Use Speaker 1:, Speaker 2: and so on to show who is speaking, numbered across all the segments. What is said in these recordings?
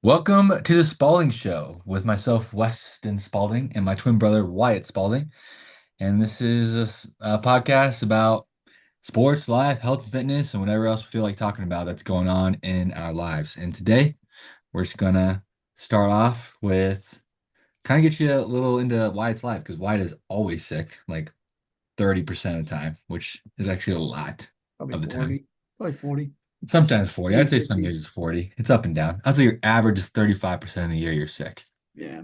Speaker 1: Welcome to the Spalding Show with myself, Weston Spalding, and my twin brother, Wyatt Spalding. And this is a podcast about sports, life, health, and fitness, and whatever else we feel like talking about that's going on in our lives. And today, we're just gonna start off with kind of get you a little into Wyatt's life because Wyatt is always sick, like 30% of the time, which is actually a lot
Speaker 2: Probably
Speaker 1: of the time.
Speaker 2: 40, probably 40,
Speaker 1: Sometimes 40.
Speaker 2: maybe
Speaker 1: I'd say some
Speaker 2: 50.
Speaker 1: years it's 40. It's up and down. I'd say your average is 35% of the year you're sick.
Speaker 2: Yeah.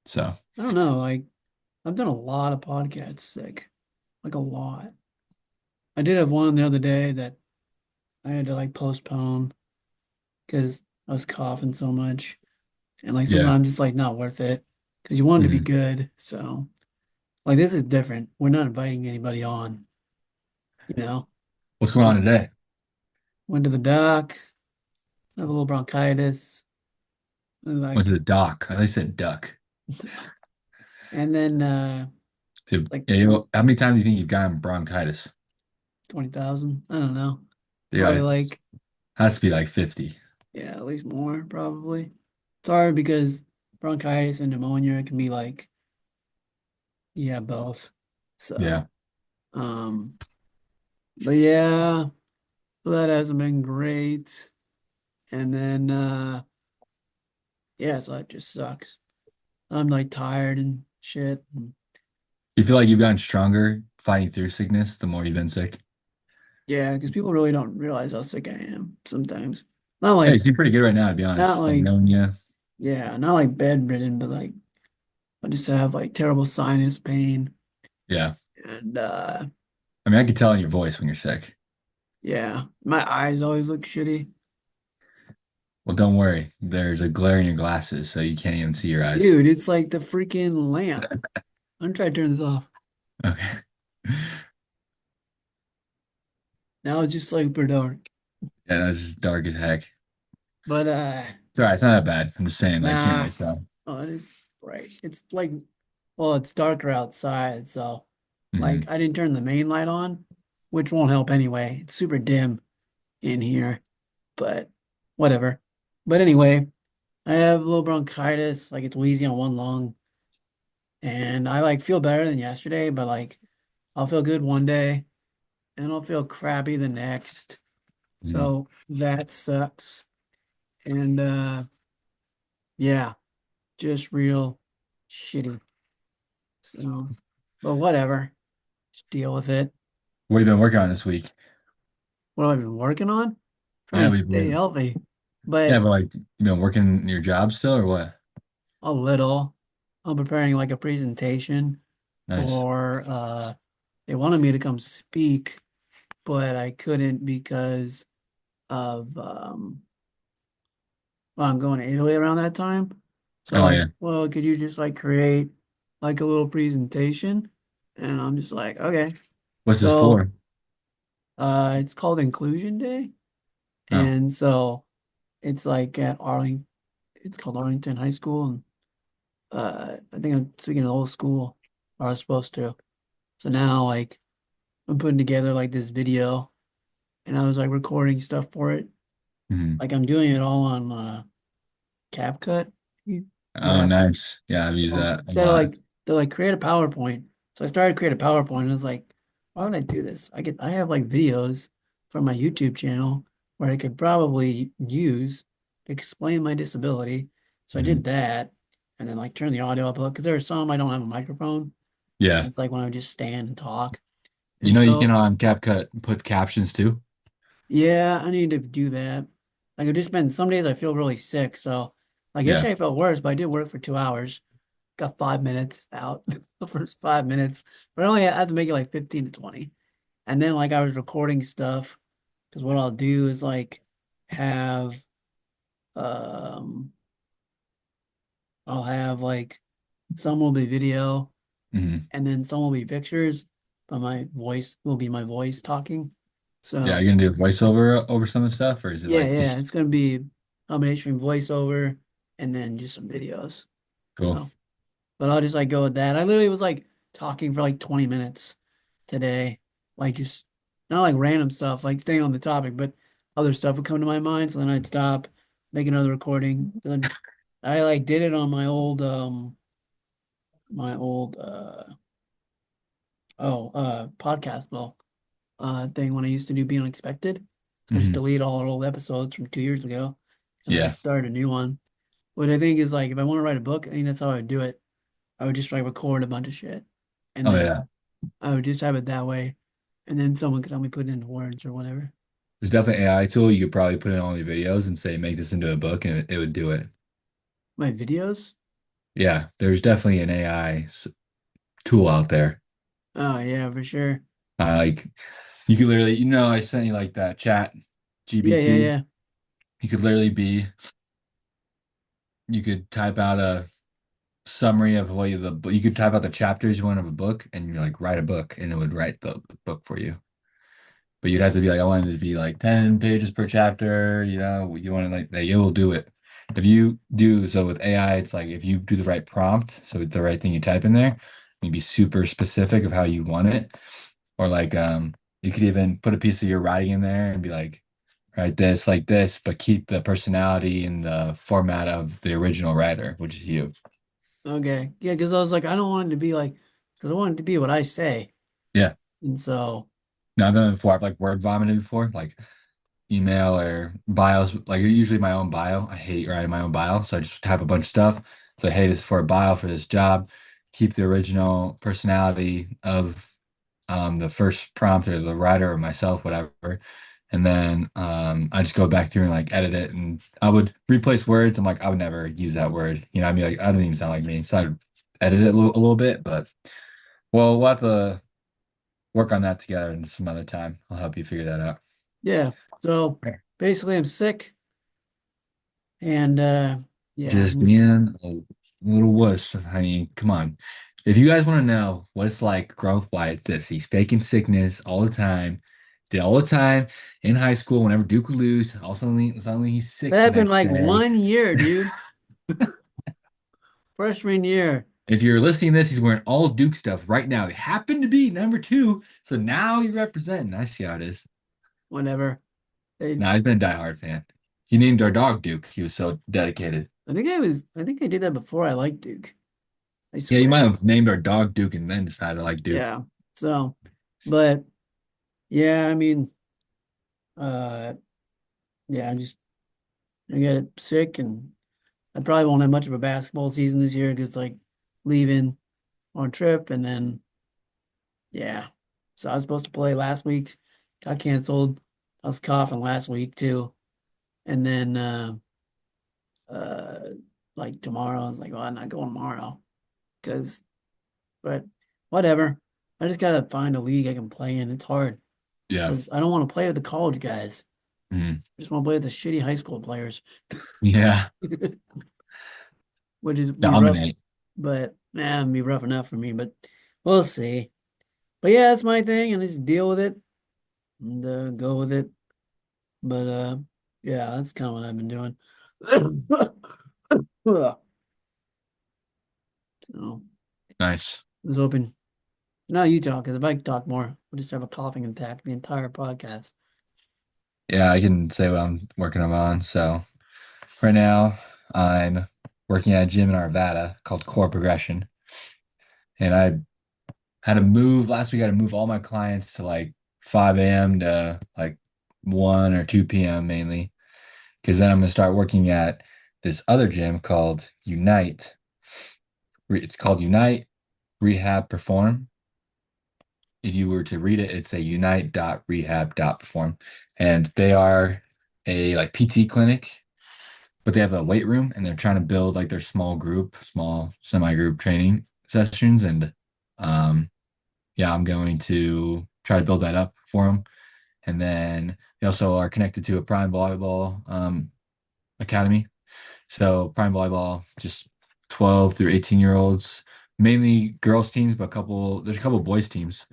Speaker 1: So,
Speaker 2: I don't know. I've done a lot of podcasts sick, like a lot. I did have one the other day that I had to like postpone because I was coughing so much. And like
Speaker 1: yeah.
Speaker 2: sometimes it's like not worth it because you want it to be
Speaker 1: Mhm.
Speaker 2: good. So like this is different. We're not inviting anybody on, you know.
Speaker 1: What's going on
Speaker 2: So
Speaker 1: today?
Speaker 2: went to the doc, have a little bronchitis, and
Speaker 1: Went
Speaker 2: like
Speaker 1: to the dock. I said duck.
Speaker 2: and then
Speaker 1: So,
Speaker 2: like
Speaker 1: yeah, how many times do you think you've gotten bronchitis?
Speaker 2: 20,000. I don't know.
Speaker 1: Yeah,
Speaker 2: Probably
Speaker 1: it
Speaker 2: like
Speaker 1: has to be like 50.
Speaker 2: yeah, at least more probably. It's hard because bronchitis and pneumonia can be like, yeah, both.
Speaker 1: Yeah.
Speaker 2: So, um, but yeah, so that hasn't been great. And then, yeah, so that just sucks. I'm like tired and shit. And
Speaker 1: You feel like you've gotten stronger fighting through sickness the more you've been sick?
Speaker 2: yeah, because people really don't realize how sick I am sometimes. Not
Speaker 1: Yeah, you
Speaker 2: like,
Speaker 1: seem pretty good right now, to be
Speaker 2: not
Speaker 1: honest. Like
Speaker 2: like,
Speaker 1: knowing you.
Speaker 2: yeah, not like bedridden, but like I just have like terrible sinus pain.
Speaker 1: Yeah.
Speaker 2: And,
Speaker 1: I mean, I can tell in your voice when you're sick.
Speaker 2: yeah, my eyes always look shitty.
Speaker 1: Well, don't worry. There's a glare in your glasses, so you can't even see your eyes.
Speaker 2: Dude, it's like the freaking lamp. I'm trying to turn this off.
Speaker 1: Okay.
Speaker 2: Now it's just like super dark.
Speaker 1: Yeah, that's just dark as heck.
Speaker 2: But
Speaker 1: It's all right. It's not that bad. I'm just saying, like, you can't
Speaker 2: nah.
Speaker 1: really tell.
Speaker 2: Oh, it is bright. It's like well, it's darker outside, so like
Speaker 1: Hmm.
Speaker 2: I didn't turn the main light on, which won't help anyway. It's super dim in here, but whatever. But anyway, I have a little bronchitis, like it's wheezy on one lung, and I like feel better than yesterday, but like I'll feel good one day and I'll feel crappy the next.
Speaker 1: Hmm.
Speaker 2: So that sucks. And yeah, just real shitty. So, but whatever. Just deal with it.
Speaker 1: What have you been working on this week?
Speaker 2: What have I been working on? Trying
Speaker 1: Yeah,
Speaker 2: to
Speaker 1: we've
Speaker 2: stay
Speaker 1: been,
Speaker 2: healthy.
Speaker 1: yeah,
Speaker 2: But
Speaker 1: but like, you been working your job still or what?
Speaker 2: a little. I'm preparing like a presentation
Speaker 1: Nice.
Speaker 2: for they wanted me to come speak, but I couldn't because of well, I'm going to Italy around that time. So
Speaker 1: Oh,
Speaker 2: like,
Speaker 1: yeah.
Speaker 2: well, could you just like create like a little presentation? And I'm just like, okay.
Speaker 1: What's this
Speaker 2: So
Speaker 1: for?
Speaker 2: it's called Inclusion Day.
Speaker 1: Oh,
Speaker 2: And so it's like at Arlington, it's called Arlington High School. And I think I'm speaking to the whole school, or I was supposed to. So now like I'm putting together like this video and I was like recording stuff for it.
Speaker 1: mhm.
Speaker 2: Like I'm doing it all on CapCut.
Speaker 1: Oh,
Speaker 2: Yeah.
Speaker 1: nice. Yeah, I've used
Speaker 2: So
Speaker 1: that a
Speaker 2: instead of
Speaker 1: lot.
Speaker 2: like they're like create a PowerPoint. So I started to create a PowerPoint and I was like, why would I do this? I have like videos from my YouTube channel where I could probably use to explain my disability. So I did
Speaker 1: Mhm.
Speaker 2: that and then like turn the audio up because there are some I don't have a microphone.
Speaker 1: Yeah.
Speaker 2: It's like when I just stand and talk.
Speaker 1: You
Speaker 2: And
Speaker 1: know, you can
Speaker 2: so
Speaker 1: on CapCut put captions too.
Speaker 2: yeah, I need to do that. Like I've just been some days I feel really sick. So like
Speaker 1: Yeah.
Speaker 2: yesterday I felt worse, but I did work for 2 hours. Got 5 minutes out, the first 5 minutes, but I only had to make it like 15 to 20. And then like I was recording stuff because what I'll do is like have um I'll have like some will be video
Speaker 1: Hmm.
Speaker 2: and then some will be pictures, but my voice will be my voice talking.
Speaker 1: Yeah, are
Speaker 2: So
Speaker 1: you gonna do a voiceover over some of the stuff, or is it
Speaker 2: yeah,
Speaker 1: like
Speaker 2: yeah,
Speaker 1: just
Speaker 2: it's gonna be a combination of voiceover and then just some videos.
Speaker 1: cool?
Speaker 2: So, but I'll just like go with that. I literally was like talking for like 20 minutes today, like just not like random stuff, like staying on the topic, but other stuff would come to my mind. So then I'd stop. make another recording. Then I like did it on my old podcast thing when I used to do Be Unexpected. So I just
Speaker 1: Hmm.
Speaker 2: delete all our old episodes from 2 years ago and then I
Speaker 1: Yeah.
Speaker 2: started a new one. What I think is like if I want to write a book, I think that's how I would do it. I would just like record a bunch of shit and
Speaker 1: Oh
Speaker 2: then
Speaker 1: yeah.
Speaker 2: I would just have it that way. And then someone could help me put it into words or whatever.
Speaker 1: There's definitely an AI tool you could probably put in all your videos and say make this into a book and it would do it.
Speaker 2: My videos?
Speaker 1: Yeah, there's definitely an tool out there.
Speaker 2: Oh yeah, for sure.
Speaker 1: Like you could literally, I sent you like that chat
Speaker 2: Yeah, yeah,
Speaker 1: GBT.
Speaker 2: yeah.
Speaker 1: You could literally be, you could type out a summary of what you could type out the chapters you want of a book and you're like write a book and it would write the book for you. But you'd have to be like, I want it to be like 10 pages per chapter, you want to like that, it will do it. If you do so with AI, it's like if you do the right prompt, so it's the right thing you type in there, you be super specific of how you want it. Or like you could even put a piece of your writing in there and be like, write this like this, but keep the personality and the format of the original writer, which is you.
Speaker 2: Okay. Yeah, because I was like, I don't want it to be like, because I want it to be what I say.
Speaker 1: Yeah.
Speaker 2: And so,
Speaker 1: Now I've done it before. I've like word vomited before, like email or bios, like usually my own bio. I hate writing my own bio. So I just type a bunch of stuff. So, hey, this is for a bio for this job. Keep the original personality of the first prompt or the writer or myself, whatever. And then I just go back through and like edit it. And I would replace words. I'm like, I would never use that word. I mean, like, I don't even sound like me. So I'd edit it a little bit. But, well, we'll have to work on that together in some other time. I'll help you figure that out.
Speaker 2: yeah. So basically, I'm sick. And yeah,
Speaker 1: Just being a little wuss. I mean, come on. If you guys want to know what it's like growing with Wyatt, it's this. He's faking sickness all the time. Did all the time in high school whenever Duke would lose. All suddenly he's sick
Speaker 2: that
Speaker 1: the
Speaker 2: happened
Speaker 1: next
Speaker 2: like
Speaker 1: day.
Speaker 2: 1 year, dude. Freshman year.
Speaker 1: If you're listening to this, he's wearing all Duke stuff right now. He happened to be number two. So now you're representing. I see how it is.
Speaker 2: Whatever. They,
Speaker 1: Now he's been a diehard fan. He named our dog Duke. He was so dedicated.
Speaker 2: I think I did that before I liked Duke. I
Speaker 1: Yeah, you might
Speaker 2: swear.
Speaker 1: have named our dog Duke and then decided to like Duke.
Speaker 2: Yeah. So, but yeah, I mean, uh, yeah, I get sick and I probably won't have much of a basketball season this year because like leaving on a trip and then yeah. So I was supposed to play last week, got canceled. I was coughing last week too. And then uh like tomorrow, I was like, well, I'm not going tomorrow because but whatever. I just gotta find a league I can play in. It's hard
Speaker 1: Yeah.
Speaker 2: because I don't want to play with the college guys.
Speaker 1: Mhm.
Speaker 2: I just want to play with the shitty high school players,
Speaker 1: Yeah.
Speaker 2: which is be rough,
Speaker 1: Dominate.
Speaker 2: but it'd be rough enough for me, but we'll see. But yeah, that's my thing, and just deal with it and go with it. But yeah, that's kind of what I've been doing. So
Speaker 1: Nice.
Speaker 2: I was hoping now you talk, because if I talk more, we'll just have a coughing attack the entire podcast.
Speaker 1: Yeah, I can say what I'm working on. So right now I'm working at a gym in Arvada called Core Progression. And I had to move last week, I had to move all my clients to like 5 a.m. to like 1 or 2 p.m. mainly. Because then I'm gonna start working at this other gym called Unite. It's called Unite Rehab Perform. If you were to read it, it's a unite.rehab.perform. And they are a like PT clinic, but they have a weight room and they're trying to build like their small semi-group training sessions. And yeah, I'm going to try to build that up for them. And then they also are connected to a Prime Volleyball academy. So Prime Volleyball, just 12 through 18-year-olds, mainly girls teams, but there's a couple boys teams.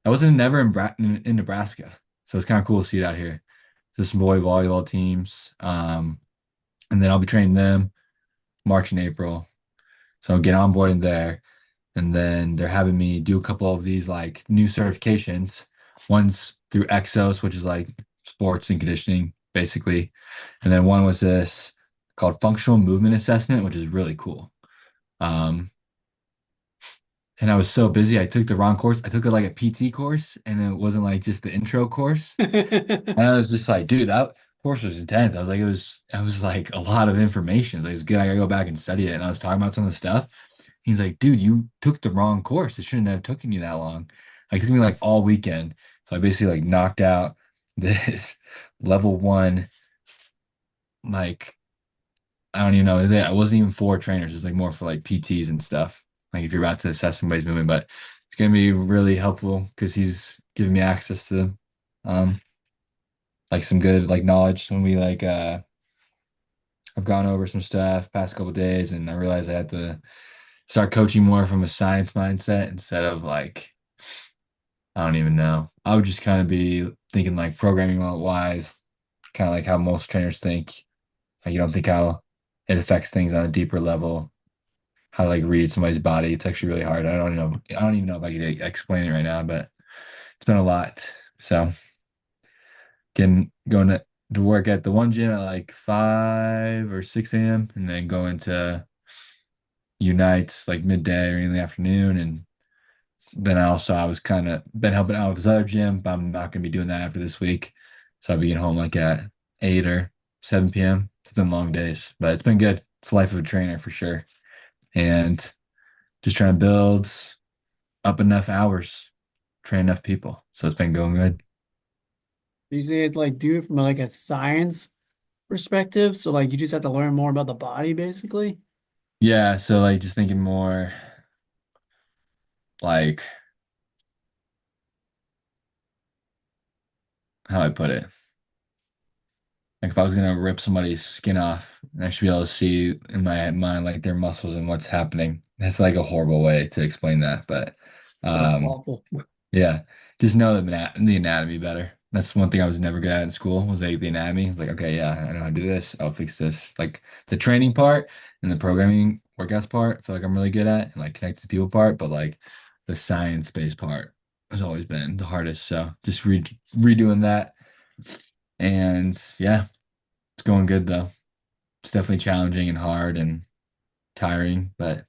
Speaker 1: I wasn't never in Nebraska, so it's kind of cool to see it out here. There's some boy volleyball teams, and then I'll be training them March and April. So I'll get on board in there, and then they're having me do a couple of these like new certifications. One's through Exos, which is like sports and conditioning, basically. And then one was this called functional movement assessment, which is really cool. Um, and I was so busy, I took the wrong course. I took it like a PT course, and it wasn't like just the intro course. And I was just like, dude, that course was intense. I was like, it was like a lot of information. Like, it's good. I gotta go back and study it. And I was talking about some of the stuff. He's like, dude, you took the wrong course. It shouldn't have taken you that long. Like, it took me like all weekend. So I basically like knocked out this level one, like, I don't even know. It wasn't even for trainers. It's like more for like PTs and stuff. Like if you're about to assess somebody's movement, but it's gonna be really helpful because he's giving me access to um like some good like knowledge when we like I've gone over some stuff past couple days and I realized I had to start coaching more from a science mindset instead of like I don't even know. I would just kind of be thinking like programming wise, kind of like how most trainers think. Like you don't think how it affects things on a deeper level, how to like read somebody's body. It's actually really hard. I don't even know if I could explain it right now, but it's been a lot. So getting going to work at the one gym at like 5 or 6 a.m. and then going to Unites like midday or in the afternoon. And then I was kind of been helping out with this other gym, but I'm not gonna be doing that after this week. So I'll be getting home like at 8 or 7 p.m. It's been long days, but it's been good. It's the life of a trainer for sure. And just trying to build up enough hours, train enough people. So it's been going good.
Speaker 2: You say it's like do it from like a science perspective. So like you just have to learn more about the body basically.
Speaker 1: Yeah, so like just thinking more like how I put it. Like if I was gonna rip somebody's skin off, I should be able to see in my mind like their muscles and what's happening. That's like a horrible way to explain that, but
Speaker 2: That's
Speaker 1: um
Speaker 2: awful.
Speaker 1: yeah, just know the anatomy better. That's one thing I was never good at in school was like the anatomy. It's like, okay, yeah, I know how to do this. I'll fix this. Like the training part and the programming workouts part, I feel like I'm really good at, and like connected to people part, but like the science-based part has always been the hardest. So just redoing that. And yeah, it's going good though. It's definitely challenging and hard and tiring, but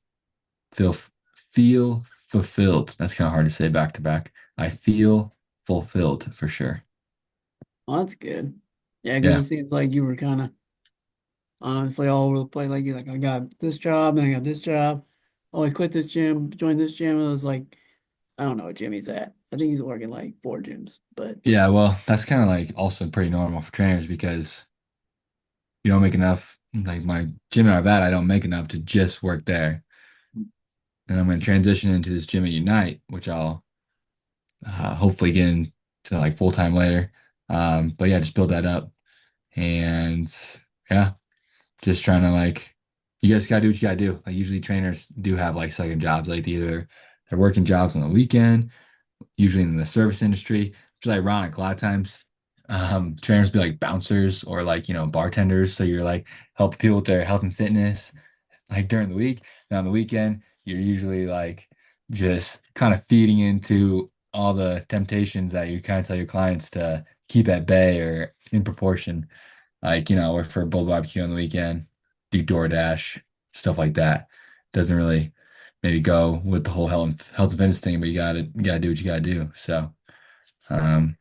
Speaker 1: feel feel fulfilled. That's kind of hard to say back to back. I feel fulfilled for sure.
Speaker 2: Oh, that's good. Yeah, because
Speaker 1: Yeah.
Speaker 2: it seems like you were kind of honestly all over the place. Like you like I got this job and I got this job. Oh, I quit this gym, joined this gym. And I was like, I don't know what gym he's at. I think he's working like four gyms, but
Speaker 1: Yeah, well, that's kind of like also pretty normal for trainers because you don't make enough. Like my gym and that, I don't make enough to just work there. And I'm going to transition into this gym at Unite, which I'll hopefully get into like full time later. But yeah, just build that up. And yeah, just trying to like, you guys gotta do what you gotta do. Like usually trainers do have like second jobs, like either they're working jobs on the weekend, usually in the service industry, which is ironic. A lot of times, trainers be like bouncers or like, bartenders. So you're like helping people with their health and fitness like during the week. And on the weekend, you're usually like just kind of feeding into all the temptations that you kind of tell your clients to keep at bay or in proportion. Like, work for a Bull Barbecue on the weekend, do DoorDash, stuff like that. Doesn't really maybe go with the whole health and fitness thing, but you gotta do what you gotta do. So, um,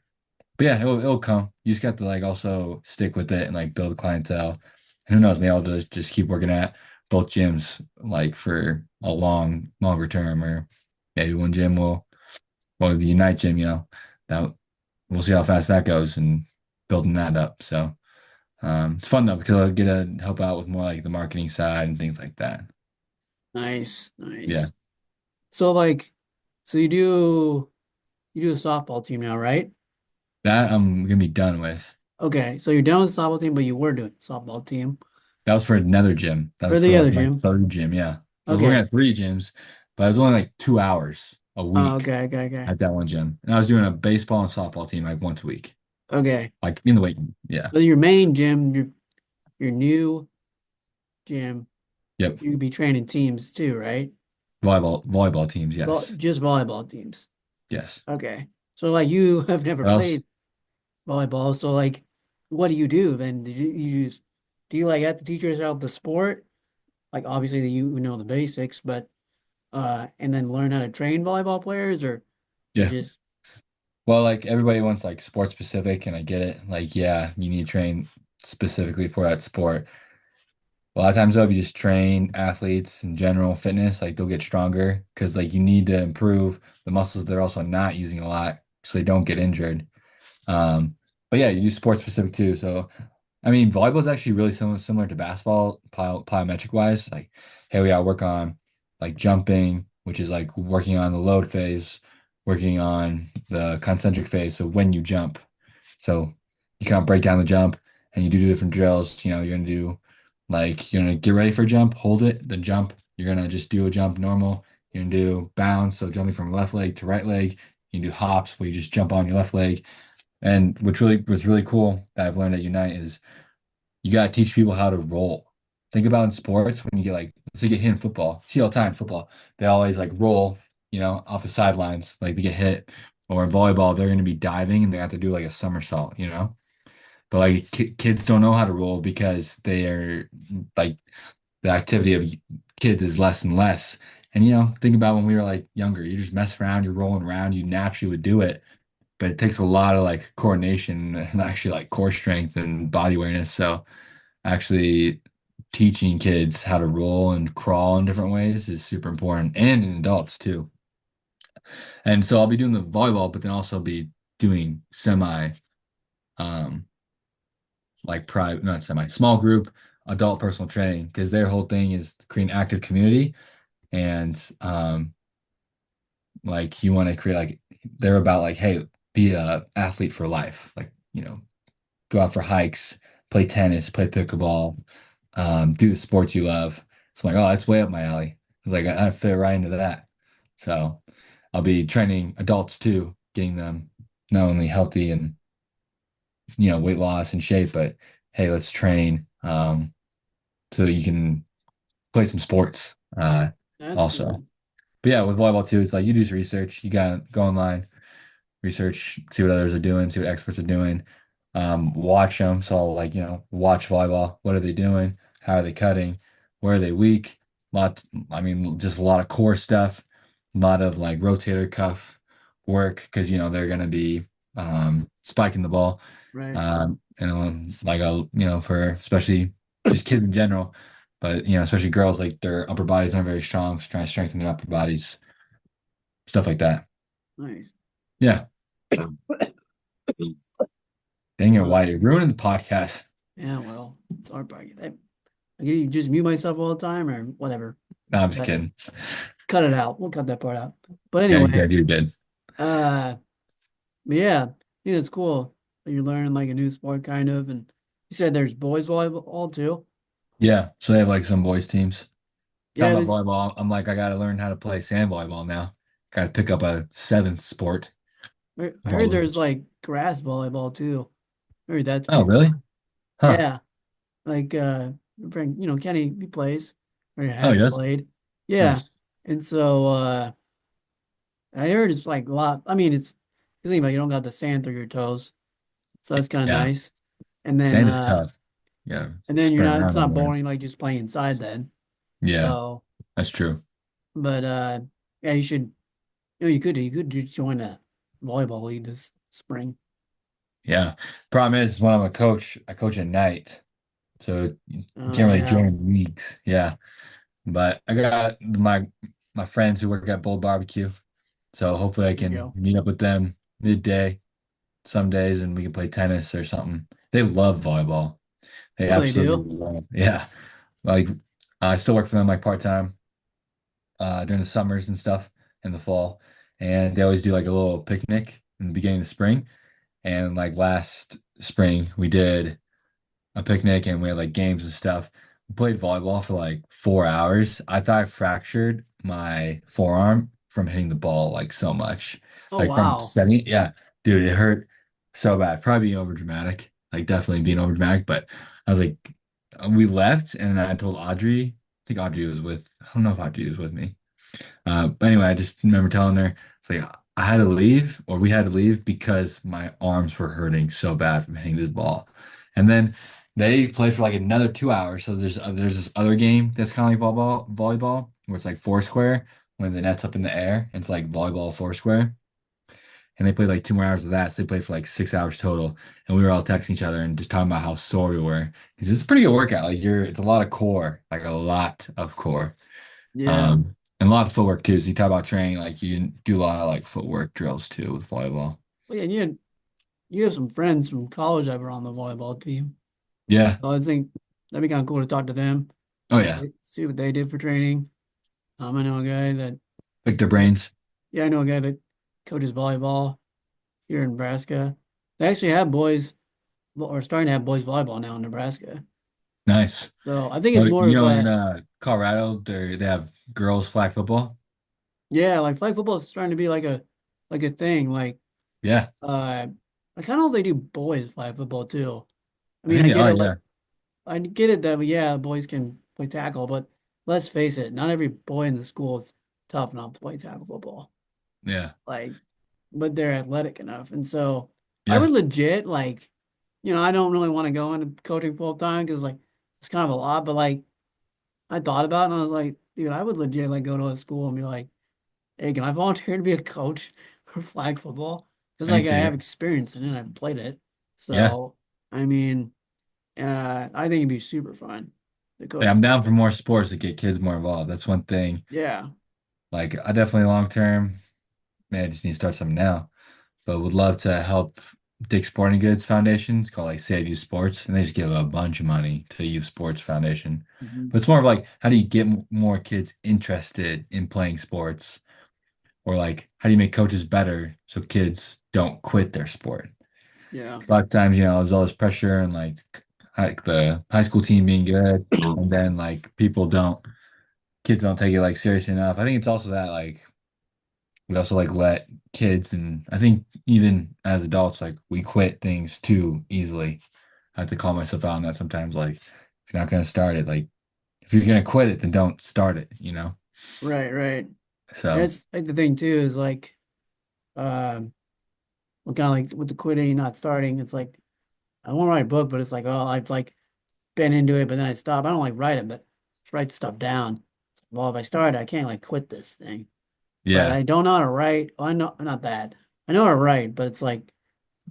Speaker 1: but yeah, it'll come. You just got to like also stick with it and like build clientele. And who knows, maybe I'll just keep working at both gyms like for a longer term, or maybe one gym well, the Unite gym, that we'll see how fast that goes and building that up. So. It's fun though because I get to help out with more like the marketing side and things like that.
Speaker 2: nice,
Speaker 1: Yeah,
Speaker 2: nice. So like, so you do a softball team now, right?
Speaker 1: that I'm gonna be done with.
Speaker 2: Okay, so you're done with the softball team, but you were doing the softball team
Speaker 1: That was for another gym. That
Speaker 2: or
Speaker 1: was for
Speaker 2: the other
Speaker 1: like my
Speaker 2: gym.
Speaker 1: third gym. Yeah, so I was working
Speaker 2: Okay.
Speaker 1: at three gyms, but it was only like 2 hours a
Speaker 2: Oh,
Speaker 1: week
Speaker 2: okay, okay, okay.
Speaker 1: at that one gym, and I was doing a baseball and softball team like once a week,
Speaker 2: Okay.
Speaker 1: like in the weight room. Yeah,
Speaker 2: So your main gym, your new gym,
Speaker 1: yep.
Speaker 2: you could be training teams too, right?
Speaker 1: Volleyball teams.
Speaker 2: Well,
Speaker 1: Yes,
Speaker 2: just volleyball teams.
Speaker 1: yes.
Speaker 2: Okay. So like you have never
Speaker 1: What else?
Speaker 2: played volleyball, so like what do you do then? You just do you like have to teach yourself the sport? Like obviously you know the basics, but and then learn how to train volleyball players, or you
Speaker 1: Yeah.
Speaker 2: just
Speaker 1: Well, like everybody wants like sport specific, and I get it. Like, yeah, you need to train specifically for that sport. A lot of times though, if you just train athletes in general fitness, like they'll get stronger because like you need to improve the muscles they're also not using a lot so they don't get injured. Um, but yeah, you do sport specific too. So I mean, volleyball is actually really similar to basketball, plyometric wise. Like, hey, we gotta work on like jumping, which is like working on the load phase, working on the concentric phase. So when you jump, so you kind of break down the jump and you do different drills. You know, you're gonna do like you're gonna get ready for a jump, hold it, then jump. You're gonna just do a jump normal. You're gonna do bounce, so jumping from left leg to right leg. You can do hops where you just jump on your left leg. And which really was really cool that I've learned at Unite is you got to teach people how to roll. Think about in sports when you get like, let's say you get hit in football. See all the time in football. They always like roll, off the sidelines, like they get hit. Or in volleyball, they're going to be diving and they have to do like a somersault. But like kids don't know how to roll because they are like the activity of kids is less and less. And think about when we were like younger, you just mess around, you're rolling around, you naturally would do it. But it takes a lot of like coordination and actually like core strength and body awareness. So actually teaching kids how to roll and crawl in different ways is super important and in adults too. And so I'll be doing the volleyball, but then also be doing um like private, not semi, small group adult personal training because their whole thing is to create an active community and like you want to create like they're about like, hey, be a athlete for life. Like, go out for hikes, play tennis, play pickleball, do the sports you love. So I'm like, oh, that's way up my alley. I was like, I fit right into that. So I'll be training adults too, getting them not only healthy and weight loss and shape, but hey, let's train so you can play some sports
Speaker 2: that's
Speaker 1: also.
Speaker 2: good.
Speaker 1: But yeah, with volleyball too, it's like you do some research, you got to go online, research, see what others are doing, see what experts are doing, watch them. So I'll like, watch volleyball. What are they doing? How are they cutting? Where are they weak? Lot, I mean, just a lot of core stuff, a lot of like rotator cuff work because they're gonna be spiking the ball.
Speaker 2: Right.
Speaker 1: Like for especially just kids in general, but especially girls, like their upper bodies aren't very strong, so trying to strengthen their upper bodies, stuff like that.
Speaker 2: Nice.
Speaker 1: Yeah. Dang it,
Speaker 2: Uh,
Speaker 1: Wyatt, you're ruining the podcast.
Speaker 2: yeah, well, it's our part. I can you just mute myself all the time or whatever.
Speaker 1: No, I'm just
Speaker 2: But
Speaker 1: kidding.
Speaker 2: cut it out. We'll cut that part out. But
Speaker 1: Yeah, you
Speaker 2: anyway,
Speaker 1: did. You did.
Speaker 2: uh, but yeah, it's cool that you're learning like a new sport kind of. And you said there's boys volleyball too.
Speaker 1: Yeah. So they have like some boys teams.
Speaker 2: Yeah,
Speaker 1: Talking about
Speaker 2: this
Speaker 1: volleyball, I'm like, I got to learn how to play sand volleyball now. Got to pick up a seventh sport.
Speaker 2: I heard there's
Speaker 1: Volleyball.
Speaker 2: like grass volleyball too. I heard that's
Speaker 1: Oh,
Speaker 2: pretty
Speaker 1: really?
Speaker 2: fun.
Speaker 1: Huh.
Speaker 2: Yeah, like Kenny he plays or
Speaker 1: Oh,
Speaker 2: has
Speaker 1: yes.
Speaker 2: played. Yeah,
Speaker 1: Nice.
Speaker 2: and so I heard it's like a lot. I mean, it's because you don't got the sand through your toes, so that's kind of
Speaker 1: Yeah.
Speaker 2: nice. And then
Speaker 1: Sand is tough. Yeah.
Speaker 2: you're
Speaker 1: Sprint
Speaker 2: not. It's
Speaker 1: around
Speaker 2: not
Speaker 1: everywhere.
Speaker 2: boring like just playing inside then.
Speaker 1: Yeah,
Speaker 2: So,
Speaker 1: that's true.
Speaker 2: but yeah, you should. You could just join a volleyball league this spring.
Speaker 1: Yeah. Problem is, when I'm a coach, I coach at night. So you
Speaker 2: Oh
Speaker 1: can't really
Speaker 2: yeah,
Speaker 1: join leagues. Yeah. But I got my friends who work at Bold Barbecue. So hopefully I
Speaker 2: there you
Speaker 1: can
Speaker 2: go.
Speaker 1: meet up with them midday some days and we can play tennis or something. They love volleyball. They
Speaker 2: Oh, they
Speaker 1: absolutely
Speaker 2: do.
Speaker 1: love it. Yeah. Like I still work for them like part-time during the summers and stuff in the fall. And they always do like a little picnic in the beginning of the spring. And like last spring we did a picnic and we had like games and stuff. We played volleyball for like 4 hours. I thought I fractured my forearm from hitting the ball like so much.
Speaker 2: Oh
Speaker 1: Like from
Speaker 2: wow.
Speaker 1: setting it. Yeah, dude, it hurt so bad. Probably being over dramatic. Like definitely being over dramatic. But I was like, we left and I told Audrey, I think Audrey was with, I don't know if Audrey was with me. But anyway, I just remember telling her, it's like I had to leave or we had to leave because my arms were hurting so bad from hitting this ball. And then they play for like another 2 hours. So there's this other game that's kind of like volleyball, where it's like foursquare when the net's up in the air. It's like volleyball foursquare. And they played like 2 more hours of that. So they played for like 6 hours total. And we were all texting each other and just talking about how sore we were. Because it's a pretty good workout. Like it's a lot of core, like a lot of core.
Speaker 2: Yeah.
Speaker 1: And a lot of footwork too. So you talk about training, like you do a lot of like footwork drills too with volleyball.
Speaker 2: Well, yeah, you have some friends from college that were on the volleyball team.
Speaker 1: Yeah.
Speaker 2: So I think that'd be kind of cool to talk to them,
Speaker 1: Oh yeah.
Speaker 2: see what they did for training. I know a guy that,
Speaker 1: Pick their
Speaker 2: uh,
Speaker 1: brains.
Speaker 2: yeah, I know a guy that coaches volleyball here in Nebraska. They actually have boys, or starting to have boys volleyball now in Nebraska.
Speaker 1: Nice.
Speaker 2: So I think it's
Speaker 1: Well,
Speaker 2: more of
Speaker 1: in
Speaker 2: a,
Speaker 1: Colorado, they have girls flag football.
Speaker 2: yeah, like flag football is starting to be like a thing. Like,
Speaker 1: Yeah.
Speaker 2: I kind of hope they do boys flag football too. I
Speaker 1: I
Speaker 2: mean,
Speaker 1: think
Speaker 2: I
Speaker 1: they
Speaker 2: get
Speaker 1: are,
Speaker 2: it,
Speaker 1: yeah.
Speaker 2: like, I get it that, yeah, boys can play tackle, but let's face it, not every boy in the school is tough enough to play tackle football.
Speaker 1: Yeah.
Speaker 2: Like, but they're athletic enough. And so I
Speaker 1: Yeah.
Speaker 2: would legit, like, I don't really want to go into coaching full time because, like, it's kind of a lot, but like, I thought about it and I was like, dude, I would legit, like, go to a school and be like, hey, can I volunteer to be a coach for flag football? Because,
Speaker 1: I need
Speaker 2: like, I
Speaker 1: to.
Speaker 2: have experience in it, I've played it.
Speaker 1: Yeah.
Speaker 2: So, I mean, I think it'd be super fun to coach
Speaker 1: Yeah, I'm
Speaker 2: flag
Speaker 1: down for more
Speaker 2: football.
Speaker 1: sports to get kids more involved. That's one thing.
Speaker 2: Yeah.
Speaker 1: Like I definitely long term, man, I just need to start something now. But would love to help Dick Sporting Goods Foundation. It's called like Save Youth Sports, and they just give a bunch of money to Youth Sports Foundation.
Speaker 2: Mhm.
Speaker 1: But it's more of like, how do you get more kids interested in playing sports, or like, how do you make coaches better so kids don't quit their sport?
Speaker 2: Yeah.
Speaker 1: 'Cause a lot of times, there's all this pressure and like the high school team being good, and then like kids don't take it like seriously enough. I think it's also that like we also like let kids, and I think even as adults, like we quit things too easily. I have to call myself out on that sometimes. Like, if you're not gonna start it, like if you're gonna quit it, then don't start it.
Speaker 2: Right, right.
Speaker 1: So
Speaker 2: That's like the thing too is like, um, well, kind of like with the quitting, not starting, it's like I want to write a book, but it's like, oh, I've like been into it, but then I stop. I don't like write it, but just write stuff down. It's like, well, if I start, I can't like quit this thing. But
Speaker 1: yeah,
Speaker 2: I don't know how to write. Well, I know not that. I know how to write, but it's like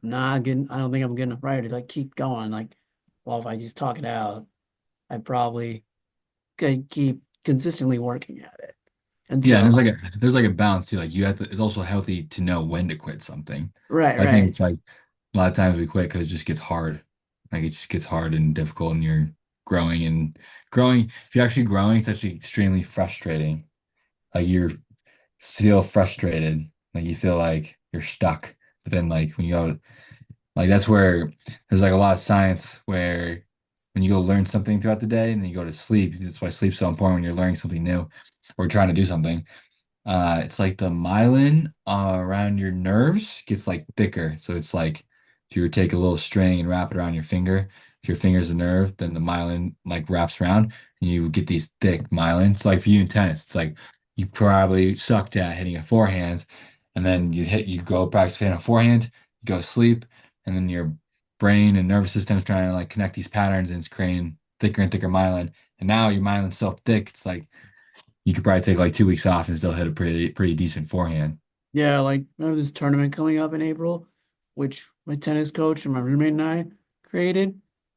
Speaker 2: not getting. I don't think I'm good enough writer to like keep going. Like, well, if I just talk it out, I probably could keep consistently working at it. And
Speaker 1: yeah. And
Speaker 2: so,
Speaker 1: there's like a balance too. Like you have to. It's also healthy to know when to quit something.
Speaker 2: right,
Speaker 1: But I think
Speaker 2: right.
Speaker 1: it's like a lot of times we quit because it just gets hard. Like it just gets hard and difficult, and you're growing and growing. If you're actually growing, it's actually extremely frustrating. Like you're feel frustrated, like you feel like you're stuck. But then like when you go, like that's where there's like a lot of science where when you go learn something throughout the day and then you go to sleep, that's why sleep's so important when you're learning something new or trying to do something. It's like the myelin around your nerves gets like thicker. So it's like if you were to take a little string and wrap it around your finger, if your finger's a nerve, then the myelin like wraps around and you get these thick myelin. So like for you in tennis, it's like you probably sucked at hitting a forehand and then you go practice hitting a forehand, you go to sleep, and then your brain and nervous system is trying to like connect these patterns and it's creating thicker and thicker myelin. And now your myelin's so thick, it's like you could probably take like 2 weeks off and still hit a pretty decent forehand.
Speaker 2: Yeah, like I have this tournament coming up in April, which my tennis coach and my roommate and I created,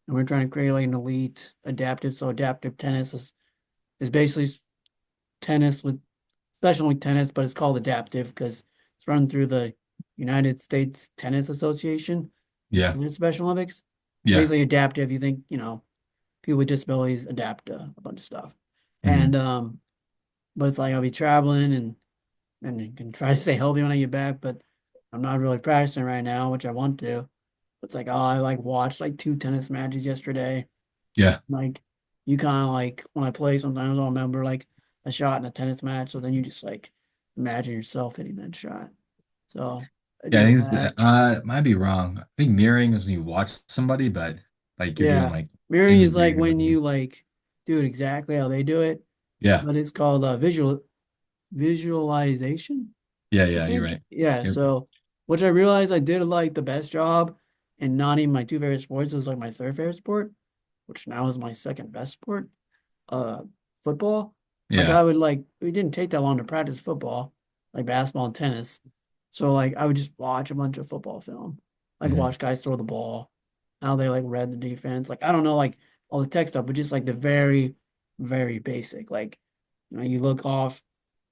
Speaker 2: and we're trying to create like an elite adaptive. So adaptive tennis is basically tennis with special Olympic tennis, but it's called adaptive because it's run through the United States Tennis Association. It's
Speaker 1: Yeah,
Speaker 2: the Special Olympics. So
Speaker 1: yeah,
Speaker 2: basically adaptive, you think, people with disabilities adapt to a bunch of stuff.
Speaker 1: hmm
Speaker 2: And but it's like I'll be traveling and you can try to stay healthy when I get back, but I'm not really practicing right now, which I want to. It's like, oh, I like watched like two tennis matches yesterday.
Speaker 1: yeah,
Speaker 2: Like you kind of like when I play, sometimes I'll remember like a shot in a tennis match. So then you just like imagine yourself hitting that shot. So I
Speaker 1: yeah. I
Speaker 2: do
Speaker 1: think
Speaker 2: that.
Speaker 1: might be wrong. I think mirroring is when you watch somebody, but like you're doing
Speaker 2: Yeah.
Speaker 1: like
Speaker 2: Mirroring is like when
Speaker 1: imagery.
Speaker 2: you like do it exactly how they do it,
Speaker 1: Yeah,
Speaker 2: but it's called visualization.
Speaker 1: yeah,
Speaker 2: I
Speaker 1: yeah. You're
Speaker 2: think.
Speaker 1: right.
Speaker 2: Yeah.
Speaker 1: You're,
Speaker 2: So, which I realized I did like the best job and not even my two favorite sports. It was like my third favorite sport, which now is my second best sport, uh, football. Like
Speaker 1: Yeah.
Speaker 2: I would like, it didn't take that long to practice football, like basketball and tennis. So like I would just watch a bunch of football film, like
Speaker 1: Hmm.
Speaker 2: watch guys throw the ball, how they like read the defense. Like I don't know like all the tech stuff, but just like the very, very basic. Like, you look off,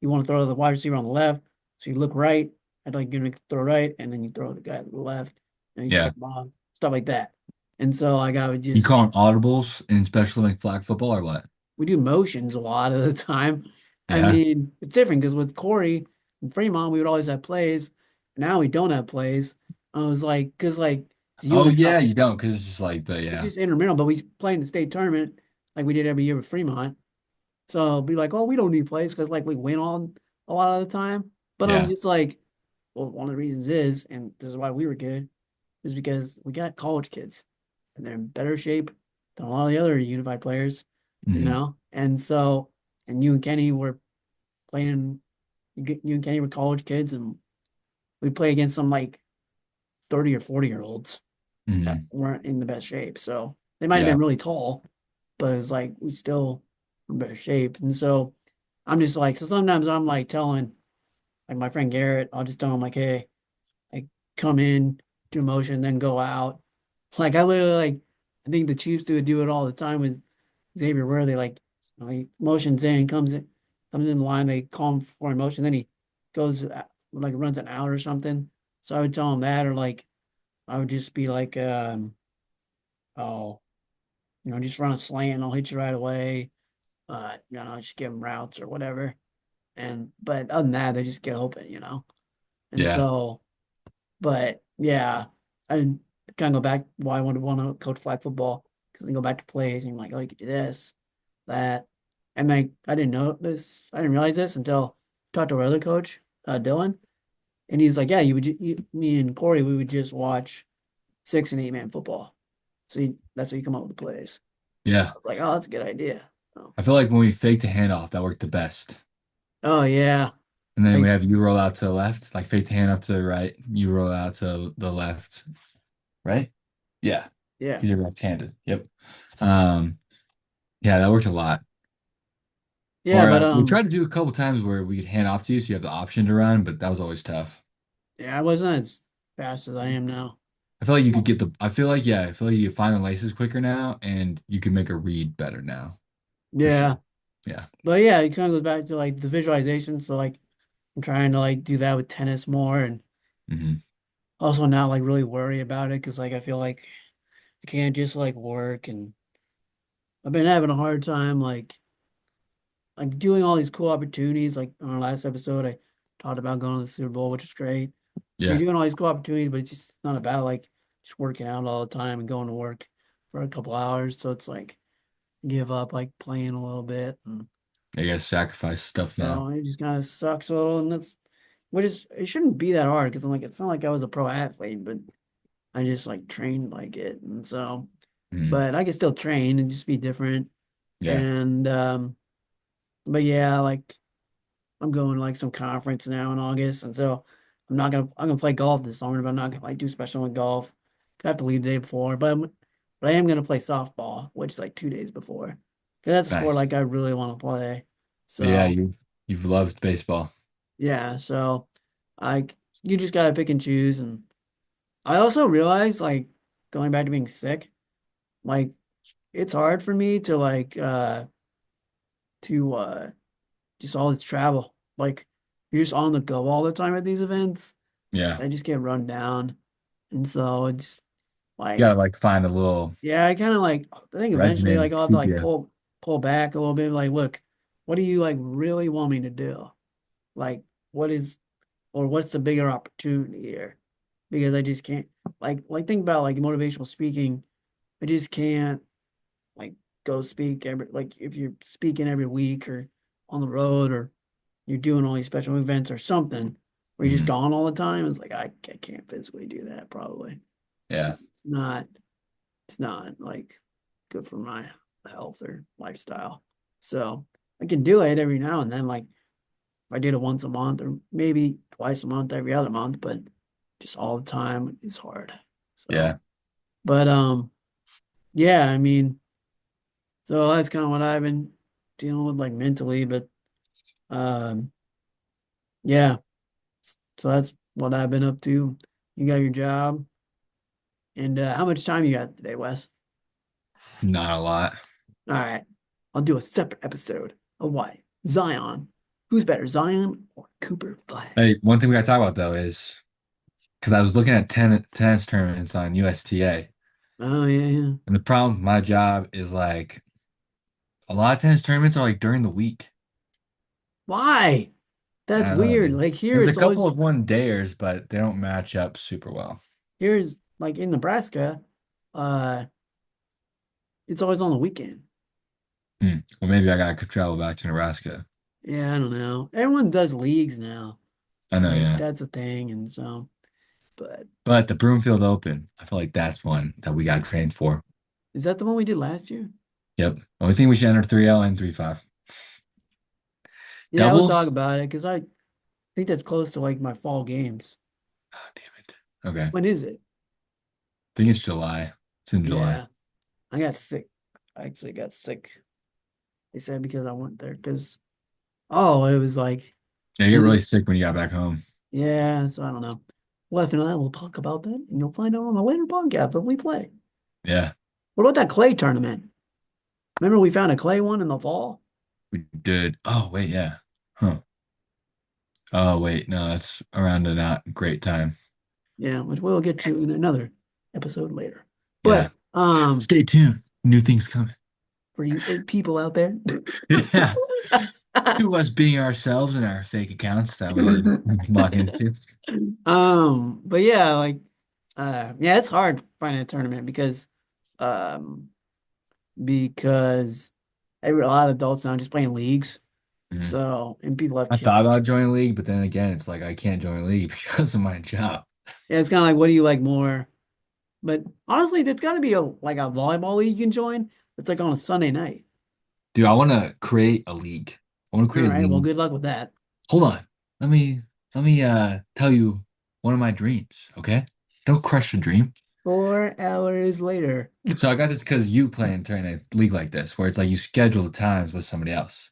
Speaker 2: you want to throw to the wide receiver on the left, so you look right, and like you're gonna throw right, and then you throw the guy to the left, and you
Speaker 1: Yeah.
Speaker 2: check bomb, stuff like that. And so like I would
Speaker 1: You
Speaker 2: just
Speaker 1: call them audibles in special like flag football or what?
Speaker 2: we do motions a lot of the time. I
Speaker 1: Yeah.
Speaker 2: mean, it's different because with Corey and Fremont, we would always have plays. Now we don't have plays. I was like, because like it's
Speaker 1: Oh
Speaker 2: you,
Speaker 1: yeah, you don't because it's just like the
Speaker 2: it's
Speaker 1: yeah.
Speaker 2: just intramural, but we play in the state tournament like we did every year with Fremont. So I'll be like, oh, we don't need plays because like we win all a lot of the time. But I'm
Speaker 1: Yeah.
Speaker 2: just like, well, one of the reasons is, and this is why we were good, is because we got college kids and they're in better shape than a lot of the other unified players,
Speaker 1: Hmm.
Speaker 2: And so, and you and Kenny were playing, you and Kenny were college kids, and we play against some like 30 or 40-year-olds that
Speaker 1: Hmm.
Speaker 2: weren't in the best shape. So they might have
Speaker 1: Yeah.
Speaker 2: been really tall, but it's like we still were in better shape. And so I'm just like, so sometimes I'm like telling like my friend Garrett, I'll just tell him like, hey, like come in, do a motion, then go out. Like I literally like I think the Chiefs do it all the time with Xavier where they like motions in, comes in the line, they call him for a motion, then he goes like runs an out or something. So I would tell him that or like I would just be like oh, just run a slant, I'll hit you right away. Just give them routes or whatever. And but other than that, they just get open. And
Speaker 1: Yeah.
Speaker 2: so but yeah, I kind of go back why I want to coach flag football because I go back to plays and you're like, oh, you could do this, that, and like I didn't realize this until I talked to our other coach, Dylan, and he's like, yeah, me and Corey, we would just watch 6 and 8 man football, so that's how you come up with the plays.
Speaker 1: Yeah.
Speaker 2: I was like, oh, that's a good idea. Oh,
Speaker 1: I feel like when we faked a handoff, that worked the best.
Speaker 2: oh yeah,
Speaker 1: And then we
Speaker 2: like
Speaker 1: have you roll out to the left, like fake the handoff to the right. You roll out to the left, right? Yeah.
Speaker 2: yeah,
Speaker 1: Because you're left-handed. Yep. Um, yeah, that worked a lot.
Speaker 2: yeah,
Speaker 1: Or
Speaker 2: but
Speaker 1: we tried to do a couple times where we could hand off to you, so you have the option to run, but that was always tough.
Speaker 2: yeah, I wasn't as fast as I am now.
Speaker 1: I feel like you could get the. I feel like yeah, I feel like you find the laces quicker now, and you can make a read better now, for
Speaker 2: Yeah.
Speaker 1: sure. Yeah.
Speaker 2: But yeah, it kind of goes back to like the visualization. So like I'm trying to like do that with tennis more and
Speaker 1: Hmm.
Speaker 2: also not like really worry about it because like I feel like I can't just like work and I've been having a hard time like doing all these cool opportunities. Like on our last episode, I talked about going to the Super Bowl, which is great. So you're
Speaker 1: Yeah.
Speaker 2: doing all these cool opportunities, but it's just not about like just working out all the time and going to work for a couple hours. So it's like give up like playing a little bit. And
Speaker 1: I guess sacrifice stuff now.
Speaker 2: so it just kind of sucks a little, and which is it shouldn't be that hard because I'm like it's not like I was a pro athlete, but I just like trained like it, and so
Speaker 1: Hmm.
Speaker 2: but I can still train and just be different,
Speaker 1: Yeah.
Speaker 2: and but yeah, like I'm going to like some conference now in August, and so I'm gonna play golf this summer, but I'm not gonna like do special in golf. I have to leave the day before, but I am gonna play softball, which is like 2 days before, because that's a sport
Speaker 1: Nice.
Speaker 2: like I really want to play.
Speaker 1: But yeah,
Speaker 2: So
Speaker 1: you've loved baseball.
Speaker 2: yeah, so I you just gotta pick and choose. And I also realized like going back to being sick, like it's hard for me to to just all this travel. Like you're just on the go all the time at these events.
Speaker 1: Yeah.
Speaker 2: I just get run down. And so it's
Speaker 1: You
Speaker 2: like
Speaker 1: gotta like find a little
Speaker 2: yeah, I kind of like I think eventually
Speaker 1: regimen
Speaker 2: like
Speaker 1: to
Speaker 2: I'll have to
Speaker 1: keep
Speaker 2: like
Speaker 1: you.
Speaker 2: pull back a little bit, like look, what do you like really want me to do? Like what is or what's the bigger opportunity here? Because I just can't like think about like motivational speaking. I just can't like go speak every like if you're speaking every week or on the road or you're doing all these special events or something where you're just
Speaker 1: Hmm.
Speaker 2: gone all the time. It's like I can't physically do that probably.
Speaker 1: Yeah.
Speaker 2: It's not like good for my health or lifestyle. So I can do it every now and then, like if I did it once a month or maybe twice a month, every other month, but just all the time is hard. So
Speaker 1: Yeah.
Speaker 2: But yeah, I mean, so that's kind of what I've been dealing with like mentally, but um yeah, so that's what I've been up to. You got your job, and how much time you got today, Wes?
Speaker 1: Not a lot.
Speaker 2: All right, I'll do a separate episode of why Zion. Who's better, Zion or Cooper Flag?
Speaker 1: Hey, one thing we gotta talk about though is because I was looking at tennis tournaments on USTA,
Speaker 2: Oh yeah, yeah.
Speaker 1: and the problem with my job is like a lot of tennis tournaments are like during the week.
Speaker 2: Why? That's
Speaker 1: I don't know,
Speaker 2: weird.
Speaker 1: dude.
Speaker 2: Like here,
Speaker 1: There's a
Speaker 2: it's
Speaker 1: couple
Speaker 2: always
Speaker 1: of one dayers, but they don't match up super well.
Speaker 2: here's like in Nebraska, uh, it's always on the weekend.
Speaker 1: Well, maybe I gotta travel back to Nebraska.
Speaker 2: Yeah, I don't know. Everyone does leagues now.
Speaker 1: I know,
Speaker 2: Like
Speaker 1: yeah.
Speaker 2: that's a thing, and so, but
Speaker 1: But the Broomfield Open, I feel like that's one that we got trained for.
Speaker 2: is that the one we did last year?
Speaker 1: Yep. Only thing we should enter 3L and 3-5.
Speaker 2: Yeah, we'll talk
Speaker 1: Doubles?
Speaker 2: about it because I think that's close to like my fall games.
Speaker 1: Oh, damn it. Okay. I
Speaker 2: When is it?
Speaker 1: think it's July. It's in July.
Speaker 2: Yeah, I got sick. I actually got sick. They said because I went there because it was like
Speaker 1: Yeah, you
Speaker 2: it
Speaker 1: get really
Speaker 2: was
Speaker 1: sick when you got back home.
Speaker 2: yeah. So I don't know. Well, after that, we'll talk about that, and you'll find out on a later podcast if we play.
Speaker 1: Yeah,
Speaker 2: What about that clay tournament? Remember we found a clay one in the fall?
Speaker 1: we did. Oh, wait, yeah. Huh. Oh, wait, no, that's around a not great time.
Speaker 2: Yeah, which we'll get to in another episode later.
Speaker 1: Yeah.
Speaker 2: But
Speaker 1: Stay tuned. New things coming.
Speaker 2: for you eight people out there.
Speaker 1: Yeah. To us being ourselves and our fake accounts that we would log into.
Speaker 2: But yeah, like yeah, it's hard finding a tournament um because every a lot of adults now just playing leagues.
Speaker 1: Mhm.
Speaker 2: So and people have
Speaker 1: I thought
Speaker 2: kids.
Speaker 1: about joining a league, but then again, it's like I can't join a league because of my job.
Speaker 2: Yeah, it's kind of like what do you like more? But honestly, there's got to be a like a volleyball league you can join. It's like on a Sunday night.
Speaker 1: Dude, I want to create a league. I want to
Speaker 2: All
Speaker 1: create a
Speaker 2: right, well,
Speaker 1: league.
Speaker 2: good luck with that.
Speaker 1: Hold on. Let me tell you one of my dreams, okay? Don't crush the dream.
Speaker 2: 4 hours later.
Speaker 1: So I got this because you play in a league like this, where it's like you schedule the times with somebody else.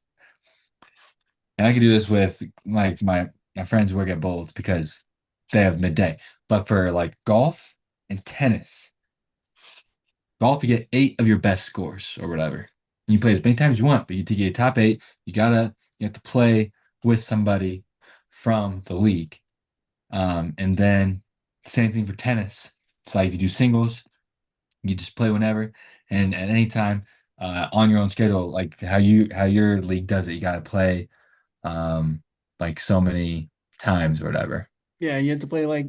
Speaker 1: And I can do this with like my friends who work at bowls because they have midday. But for like golf and tennis, golf you get 8 of your best scores or whatever. You play as many times as you want, but to get top 8, you have to play with somebody from the league. And then same thing for tennis. It's like if you do singles, you just play whenever and at any time on your own schedule, like how your league does it. You gotta play like so many times or whatever.
Speaker 2: Yeah, you have to play like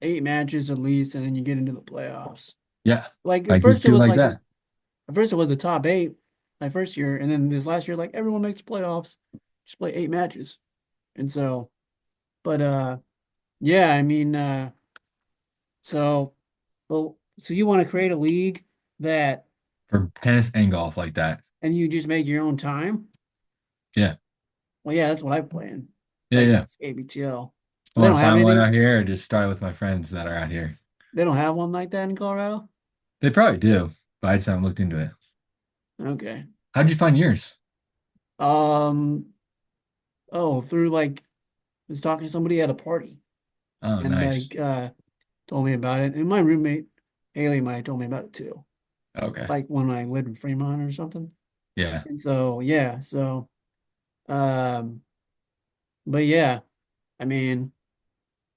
Speaker 2: 8 matches at least, and then you get into the playoffs.
Speaker 1: Yeah.
Speaker 2: Like at
Speaker 1: Like just
Speaker 2: first it
Speaker 1: do it
Speaker 2: was
Speaker 1: like
Speaker 2: like
Speaker 1: that.
Speaker 2: at first it was the top eight my first year, and then this last year, like everyone makes the playoffs, just play 8 matches. And so, but yeah, I mean, so well, so you want to create a league that
Speaker 1: For tennis and golf like that.
Speaker 2: and you just make your own time?
Speaker 1: Yeah.
Speaker 2: Well, yeah, that's what I'm playing.
Speaker 1: Yeah,
Speaker 2: Like
Speaker 1: yeah.
Speaker 2: ABTL.
Speaker 1: I
Speaker 2: They
Speaker 1: want
Speaker 2: don't
Speaker 1: to
Speaker 2: have
Speaker 1: find one
Speaker 2: anything.
Speaker 1: out here or just start with my friends that are out here.
Speaker 2: They don't have one like that in Colorado.
Speaker 1: They probably do, but I just haven't looked into it.
Speaker 2: Okay.
Speaker 1: How'd you find yours?
Speaker 2: Um, oh, through like I was talking to somebody at a party
Speaker 1: Oh,
Speaker 2: and
Speaker 1: nice.
Speaker 2: like told me about it. And my roommate, Haley, might have told me about it too.
Speaker 1: Okay.
Speaker 2: Like when I lived in Fremont or something.
Speaker 1: Yeah.
Speaker 2: And so yeah, um but yeah, I mean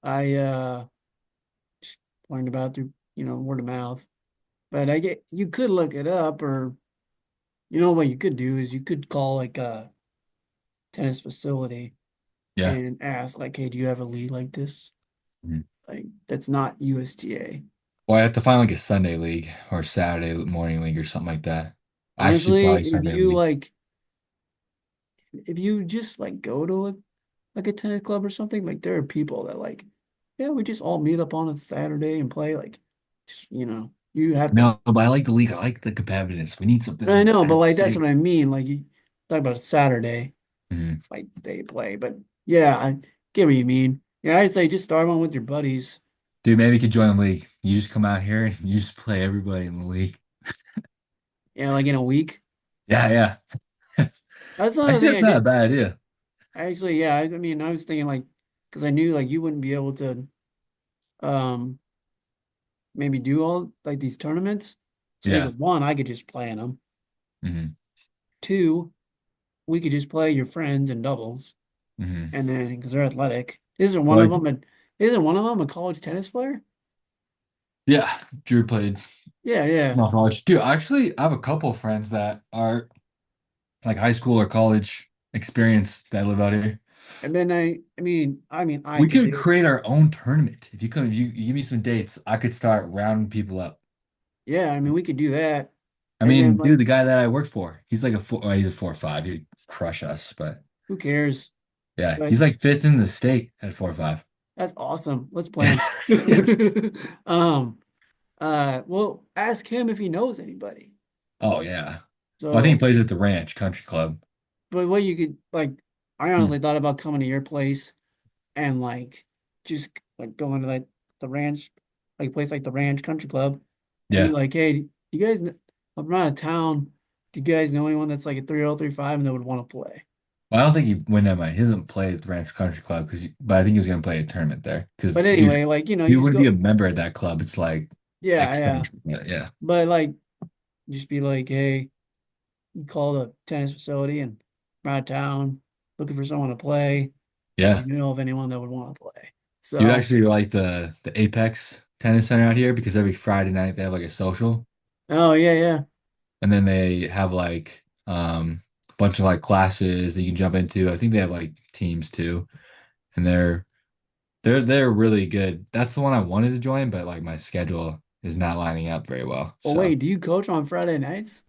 Speaker 2: I just learned about it through, word of mouth. But I get you could look it up or what you could do is you could call like a tennis facility
Speaker 1: Yeah.
Speaker 2: and ask like, hey, do you have a league like this?
Speaker 1: Mhm.
Speaker 2: Like that's not USTA.
Speaker 1: Well, I have to find like a Sunday league or Saturday morning league or something like that. Actually,
Speaker 2: Honestly,
Speaker 1: probably Sunday league.
Speaker 2: if you just like go to a tennis club or something, like there are people that like, yeah, we just all meet up on a Saturday and play. Like, just you have to.
Speaker 1: No, but I like the league. I like the competitiveness. We need
Speaker 2: I
Speaker 1: something
Speaker 2: know, but
Speaker 1: at
Speaker 2: like that's
Speaker 1: stake.
Speaker 2: what I mean. Like you talk about a Saturday,
Speaker 1: Mhm.
Speaker 2: like they play, but yeah, I get what you mean. Yeah, I'd say just start one with your buddies.
Speaker 1: Dude, maybe you could join the league. You just come out here and you just play everybody in the league.
Speaker 2: Yeah, like in a week.
Speaker 1: Yeah, yeah.
Speaker 2: That's another
Speaker 1: Actually,
Speaker 2: thing
Speaker 1: that's
Speaker 2: I
Speaker 1: not a
Speaker 2: did.
Speaker 1: bad idea.
Speaker 2: Actually, yeah, I mean, I was thinking like, because I knew like you wouldn't be able to um maybe do all like these tournaments. So I
Speaker 1: Yeah.
Speaker 2: think one, I could just play in them.
Speaker 1: Hmm.
Speaker 2: Two, we could just play your friends in doubles,
Speaker 1: Hmm.
Speaker 2: and then because they're athletic, isn't one of
Speaker 1: Well,
Speaker 2: them a isn't one of them a college tennis player?
Speaker 1: yeah, Drew played
Speaker 2: Yeah, yeah.
Speaker 1: small college. Dude, actually, I have a couple of friends that are like high school or college experience that live out here.
Speaker 2: And then I mean, I
Speaker 1: We
Speaker 2: could
Speaker 1: could
Speaker 2: do it.
Speaker 1: create our own tournament. If you come, if you give me some dates, I could start rounding people up.
Speaker 2: Yeah, I mean, we could do that.
Speaker 1: I
Speaker 2: And then
Speaker 1: mean, dude,
Speaker 2: like,
Speaker 1: the guy that I work for, he's like a four, well, he's a 4 or 5. He'd crush us, but
Speaker 2: who cares?
Speaker 1: yeah,
Speaker 2: But
Speaker 1: he's like fifth in the state at 4 or 5.
Speaker 2: that's awesome. Let's plan. Um, well, ask him if he knows anybody.
Speaker 1: Oh yeah. Well, I think he
Speaker 2: So,
Speaker 1: plays at the Ranch Country Club.
Speaker 2: but what you could like, I
Speaker 1: Hmm.
Speaker 2: honestly thought about coming to your place and like just like going to like the ranch, like a place like the Ranch Country Club, and be
Speaker 1: Yeah.
Speaker 2: like, hey, do you guys, I'm out of town. Do you guys know anyone that's like a 3035 and that would want to play?
Speaker 1: Well, I don't think he went that much. He doesn't play at the Ranch Country Club but I think he was gonna play a tournament there. Because
Speaker 2: But
Speaker 1: dude,
Speaker 2: anyway, like,
Speaker 1: you
Speaker 2: you just
Speaker 1: would be a
Speaker 2: go,
Speaker 1: member at that club. It's like
Speaker 2: yeah, yeah.
Speaker 1: expensive. Yeah.
Speaker 2: But like, just be like, hey, you call the tennis facility and I'm out of town looking for someone to play. Do
Speaker 1: Yeah.
Speaker 2: you know of anyone that would want to play?
Speaker 1: You
Speaker 2: So,
Speaker 1: actually like the Apex Tennis Center out here because every Friday night they have like a social,
Speaker 2: oh yeah, yeah.
Speaker 1: and then they have like a bunch of like classes that you can jump into. I think they have like teams too, and they're really good. That's the one I wanted to join, but like my schedule is not lining up very well.
Speaker 2: Oh
Speaker 1: So
Speaker 2: wait, do you coach on Friday nights?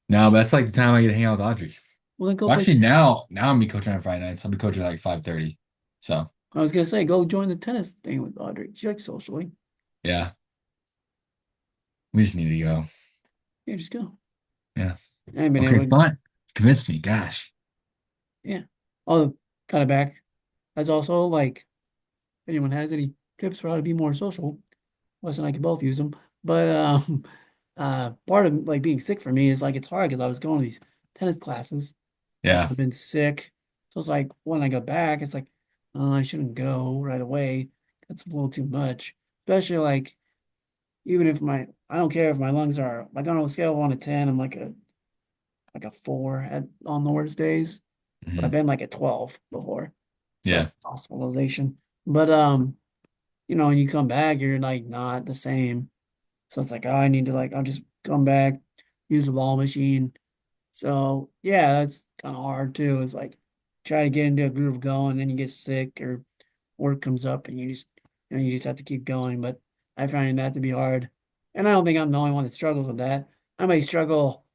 Speaker 1: no, but that's like the time I get to hang out with Audrey.
Speaker 2: Well, then go
Speaker 1: Well,
Speaker 2: play.
Speaker 1: actually now I'm be coaching on Friday nights. I'll be coaching at like 5:30. So
Speaker 2: I was gonna say, go join the tennis thing with Audrey. She likes socially.
Speaker 1: yeah, we just need to go.
Speaker 2: Yeah, just go.
Speaker 1: Yeah.
Speaker 2: I've been able
Speaker 1: Okay,
Speaker 2: to,
Speaker 1: fine. Convince me. Gosh.
Speaker 2: yeah. Oh, kind of back. That's also like, if anyone has any tips for how to be more social, Wes and I can both use them. But part of like being sick for me is like it's hard because I was going to these tennis classes and
Speaker 1: Yeah.
Speaker 2: I've been sick. So it's like when I go back, it's like, oh, I shouldn't go right away. That's a little too much. Especially like even if I don't care if my lungs are like on a scale of 1 to 10, I'm like a 4 at on the worst days. But I've
Speaker 1: Mhm.
Speaker 2: been like a 12 before. So
Speaker 1: Yeah.
Speaker 2: that's hospitalization. But when you come back, you're like not the same. So it's like, oh, I need to like, I'll just come back, use the ball machine. So yeah, that's kind of hard too. It's like try to get into a groove going, then you get sick or work comes up and you just have to keep going. But I find that to be hard. And I don't think I'm the only one that struggles with that. I may struggle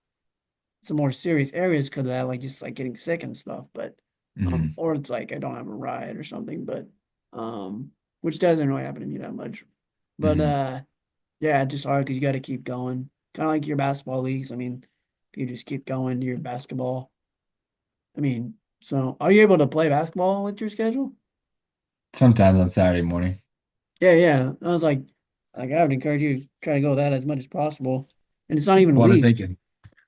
Speaker 2: some more serious areas because of that, like just like getting sick and stuff. But
Speaker 1: Hmm.
Speaker 2: or it's like I don't have a ride or something, but which doesn't really happen to me that much. But
Speaker 1: Hmm.
Speaker 2: yeah, it's just hard because you got to keep going. Kind of like your basketball leagues. I mean, if you just keep going to your basketball. I mean, so are you able to play basketball with your schedule?
Speaker 1: Sometimes on Saturday morning.
Speaker 2: Yeah, yeah. I was like I would encourage you to try to go with that as much as possible. And it's not even a
Speaker 1: What I'm
Speaker 2: league.
Speaker 1: thinking.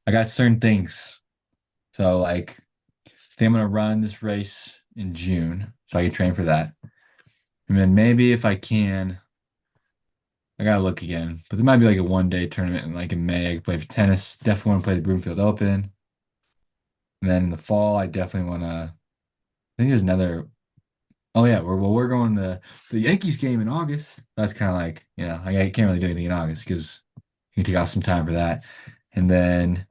Speaker 1: I got certain things. So like I think I'm gonna run this race in June, so I can train for that. And then maybe if I can, I gotta look again. But there might be like a 1 day tournament like in May. I could play for tennis. Definitely want to play the Broomfield Open. And then in the fall, I definitely wanna I think there's another. Oh yeah, we're going to the Yankees game in August. That's kind of like, I can't really do anything in August because you can take off some time for that. And then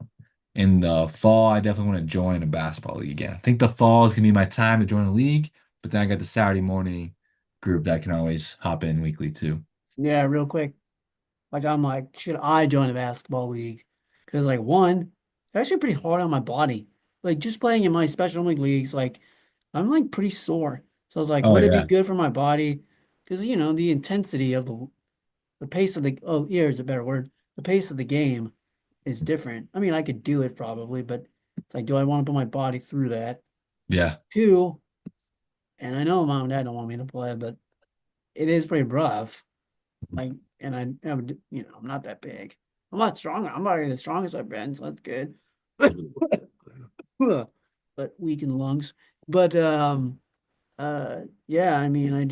Speaker 1: in the fall, I definitely want to join a basketball league again. I think the fall is gonna be my time to join a league, but then I got the Saturday morning group that can always hop in weekly too.
Speaker 2: Yeah, real quick. Like I'm like, should I join a basketball league? Because like one, it's actually pretty hard on my body. Like just playing in my special league leagues, like I'm like pretty sore. So I was like,
Speaker 1: Oh
Speaker 2: would it be
Speaker 1: yeah,
Speaker 2: good for my body? Because the intensity of the pace of the here is a better word. The pace of the game is different. I mean, I could do it probably, but it's like, do I want to put my body through that?
Speaker 1: yeah.
Speaker 2: Two, and I know mom and dad don't want me to play, but it is pretty rough. Like, and I'm not that big. I'm not strong. I'm already the strongest I've been, so that's good. But weak in the lungs. But yeah, I mean, I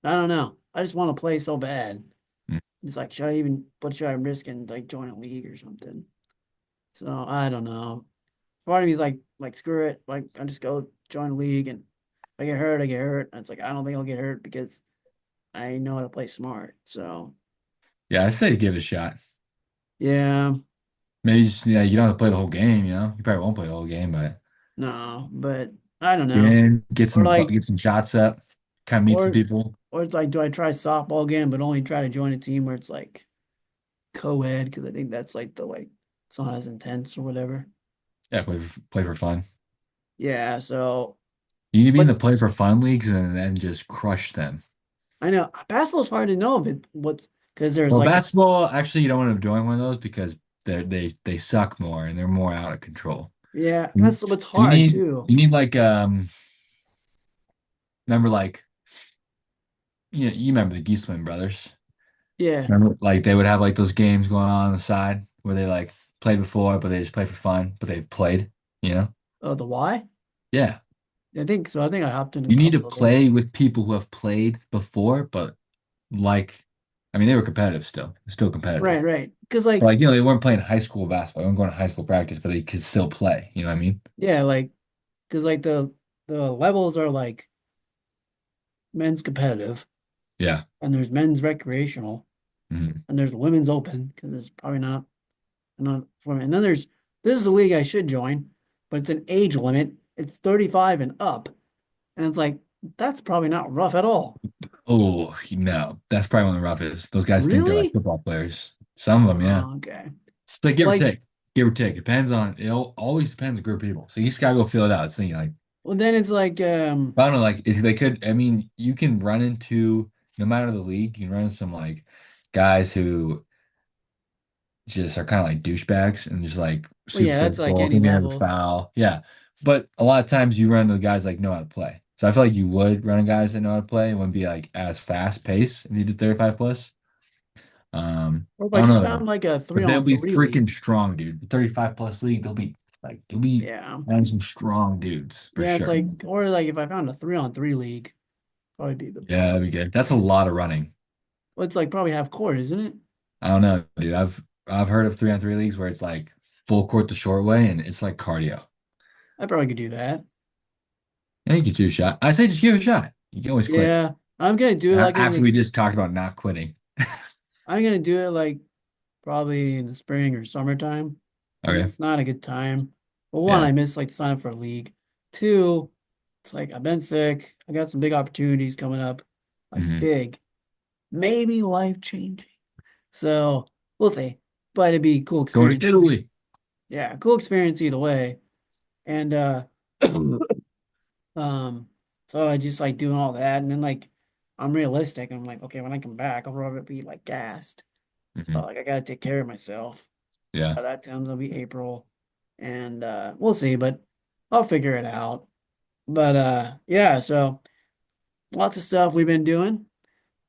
Speaker 2: don't know. I just want to play so bad.
Speaker 1: Mm.
Speaker 2: It's like, should I risk and like join a league or something? So I don't know. Part of me is like screw it. Like I just go join a league, and if I get hurt, I get hurt. And it's like I don't think I'll get hurt because I know how to play smart. So
Speaker 1: Yeah, I say give it a shot.
Speaker 2: yeah,
Speaker 1: Maybe just, yeah, you don't have to play the whole game, you know? You probably won't play the whole game, but
Speaker 2: no, but I don't
Speaker 1: get
Speaker 2: know.
Speaker 1: in,
Speaker 2: Or like,
Speaker 1: get some shots up, kind of meet some
Speaker 2: or
Speaker 1: people.
Speaker 2: or it's like, do I try softball again, but only try to join a team where it's like co-ed because I think that's like the like it's not as intense or whatever.
Speaker 1: Yeah, play for fun.
Speaker 2: Yeah, so
Speaker 1: You need to be in
Speaker 2: but
Speaker 1: the play for fun leagues and then just crush them.
Speaker 2: I know basketball's hard to know if it what's because there's
Speaker 1: Well,
Speaker 2: like
Speaker 1: basketball, actually, you don't want to join one of those because they suck more and they're more out of control.
Speaker 2: yeah,
Speaker 1: You
Speaker 2: that's what's
Speaker 1: you
Speaker 2: hard
Speaker 1: need
Speaker 2: too.
Speaker 1: you need like remember like you remember the Geeseman brothers.
Speaker 2: Yeah.
Speaker 1: Remember like they would have like those games going on the side where they like played before, but they just play for fun, but they've played, you know?
Speaker 2: Oh, the Y?
Speaker 1: Yeah.
Speaker 2: I think so. I think I hopped in a
Speaker 1: You need to
Speaker 2: couple of those.
Speaker 1: play with people who have played before, but like I mean they were competitive still competitive.
Speaker 2: Right, right. Because
Speaker 1: But
Speaker 2: like
Speaker 1: like, they weren't playing high school basketball. They weren't going to high school practice, but they could still play. You know what I mean?
Speaker 2: yeah, like because like the levels are like men's competitive
Speaker 1: Yeah.
Speaker 2: and there's men's recreational
Speaker 1: Mhm.
Speaker 2: and there's women's open because it's probably not for me. And then this is the league I should join, but it's an age limit. It's 35 and up. And it's like that's probably not rough at all.
Speaker 1: Oh, no. That's probably one of the roughest. Those guys think they're like
Speaker 2: Really?
Speaker 1: football players. Some of them, yeah.
Speaker 2: Oh, okay.
Speaker 1: It's like give or
Speaker 2: Like,
Speaker 1: take. Give or take. Depends on it always depends on the group of people. So you just gotta go feel it out. It's like
Speaker 2: well, then it's like,
Speaker 1: I don't know, like if they could I mean, you can run into no matter the league, you can run into some like guys who just are kind of like douchebags and just like
Speaker 2: well,
Speaker 1: super
Speaker 2: yeah, that's like
Speaker 1: physical,
Speaker 2: any
Speaker 1: think they have a
Speaker 2: level.
Speaker 1: foul. Yeah. But a lot of times you run into guys like know how to play. So I feel like you would run into guys that know how to play. It wouldn't be like as fast paced if you did 35 plus.
Speaker 2: Or if
Speaker 1: I
Speaker 2: I
Speaker 1: don't
Speaker 2: just
Speaker 1: know though.
Speaker 2: found like a three
Speaker 1: But they'll
Speaker 2: on
Speaker 1: be
Speaker 2: three league.
Speaker 1: freaking strong, dude. The 35 plus league, they'll be like you'll be
Speaker 2: Yeah.
Speaker 1: having some strong dudes for
Speaker 2: Yeah, it's
Speaker 1: sure.
Speaker 2: like, or like if I found a 3-on-3 league, probably be the
Speaker 1: Yeah, that'd be
Speaker 2: best.
Speaker 1: good. That's a lot of running.
Speaker 2: Well, it's like probably half court, isn't it?
Speaker 1: I don't know, dude. I've heard of 3 on 3 leagues where it's like full court the short way and it's like cardio.
Speaker 2: I probably could do that.
Speaker 1: I think you do a shot. I say just give it a shot. You can always quit.
Speaker 2: Yeah, I'm gonna do it like in
Speaker 1: After we
Speaker 2: this.
Speaker 1: just talked about not quitting.
Speaker 2: I'm gonna do it like probably in the spring or summertime because
Speaker 1: Okay.
Speaker 2: it's not a good time. Well, one,
Speaker 1: Yeah.
Speaker 2: I missed like to sign up for a league. Two, it's like I've been sick. I got some big opportunities coming up, like
Speaker 1: Hmm.
Speaker 2: big, maybe life changing. So we'll see. But it'd be a cool
Speaker 1: Going to
Speaker 2: experience.
Speaker 1: Italy.
Speaker 2: Yeah, cool experience either way. And um, so I just like doing all that, and then like I'm realistic. I'm like, okay, when I come back, I'll probably be like gassed. So
Speaker 1: Hmm.
Speaker 2: like I gotta take care of myself.
Speaker 1: Yeah.
Speaker 2: By that time it'll be April, and we'll see, but I'll figure it out. But yeah, so lots of stuff we've been doing,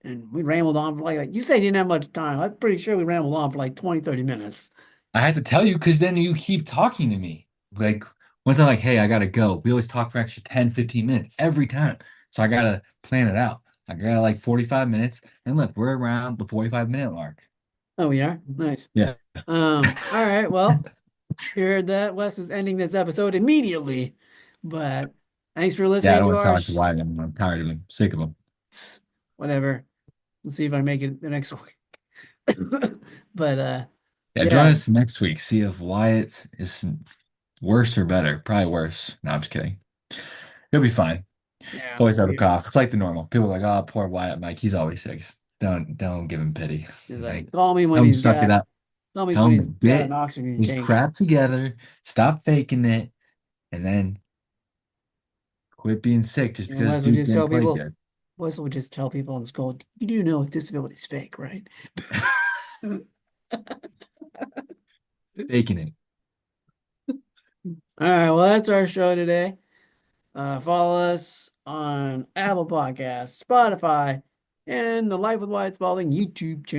Speaker 2: and we rambled on for like you said you didn't have much time. I'm pretty sure we rambled on for like 20, 30 minutes.
Speaker 1: I had to tell you because then you keep talking to me. Like once I'm like, hey, I gotta go. We always talk for extra 10, 15 minutes every time. So I gotta plan it out. I got like 45 minutes. And look, we're around the 45-minute mark.
Speaker 2: Oh, we are? Nice.
Speaker 1: Yeah.
Speaker 2: All right, well. You heard that? Wes is ending this episode immediately. But thanks for
Speaker 1: Yeah, I
Speaker 2: listening
Speaker 1: don't
Speaker 2: to
Speaker 1: want to
Speaker 2: our
Speaker 1: talk to Wyatt anymore. I'm tired of him. Sick of him.
Speaker 2: whatever. We'll see if I make it the next week. But
Speaker 1: Yeah, join
Speaker 2: yeah,
Speaker 1: us next week. See if Wyatt is worse or better. Probably worse. No, I'm just kidding. He'll be fine.
Speaker 2: yeah.
Speaker 1: Always have a cough. It's like the normal. People are like, oh, poor Wyatt Mike. He's always sick. Don't give him pity.
Speaker 2: He's
Speaker 1: Like,
Speaker 2: like, call me when
Speaker 1: tell him
Speaker 2: he's
Speaker 1: suck it
Speaker 2: got
Speaker 1: up.
Speaker 2: call me
Speaker 1: Tell
Speaker 2: when he's
Speaker 1: him
Speaker 2: got an
Speaker 1: get
Speaker 2: oxygen
Speaker 1: his
Speaker 2: tank.
Speaker 1: crap together. Stop faking it, and then quit being sick just
Speaker 2: And
Speaker 1: because
Speaker 2: Wes would
Speaker 1: dude
Speaker 2: just
Speaker 1: didn't
Speaker 2: tell
Speaker 1: play
Speaker 2: people,
Speaker 1: good.
Speaker 2: Wes would just tell people in school, you do know his disability's fake, right? All
Speaker 1: Faking it.
Speaker 2: right, well, that's our show today. Follow us on Apple Podcasts, Spotify, and the Life with Wyatt Spalding YouTube channel.